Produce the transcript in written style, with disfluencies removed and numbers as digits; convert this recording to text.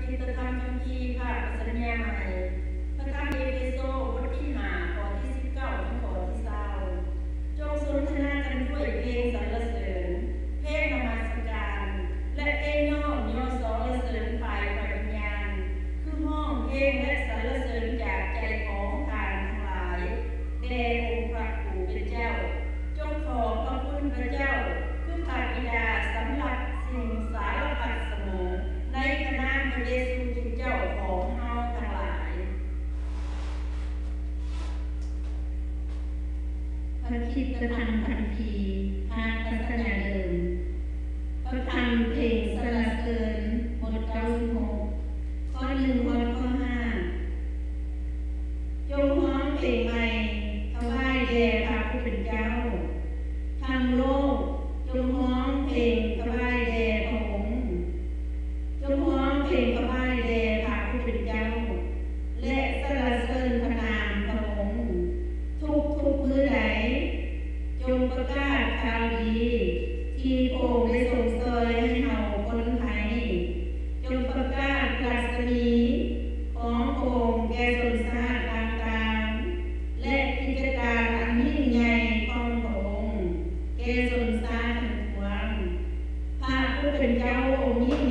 คิดธรรมคัมภีร์ค่ะสัญญาใหม่พระธรรมเอเฟโซบทที่5ข้อที่19ถึงข้อที่20จงสนทนากันด้วยเพลงสรรเสริญเพลงนมัสการและเพลงย่อสรรเสริญฝ่ายวิญญาณคือห้องเพลงและสรรเสริญจากใจของทานทั้งหลายแด่องค์พระผู้เป็นเจ้าจงขอบพระคุณพระเจ้าคือพระบิดาสำหรับสิ่งสารพัดเสมอในพระนามพระเยซูคริสต์เจ้าของเฮาทั้งหลายพระคริสตธรรมคัมภีร์ทางศาสนาเดิมพระธรรมเพลงสรรเสริญบท96ข้อ1ข้อ5จงร้องเพลงใหม่ถวายแด่พระผู้เป็นเจ้าทั้งโลกจงร้องเพลงถวายแด่พระองค์จงร้องเพลงถวายแด่พระผู้เป็นเจ้าและสรรเสริญพระนามพระองค์ทุกมื้อใดจงประกาศข่าวดีที่พระองค์ได้ทรงสอนให้เฮาคนไทยจงประกาศรัศมีของพระองค์แก่ชนชาติต่างๆและกิจการอันยิ่งใหญ่ของพระองค์แก่ชนชาติทั้งปวงพระผู้เป็นเจ้าองค์ยิ่งใ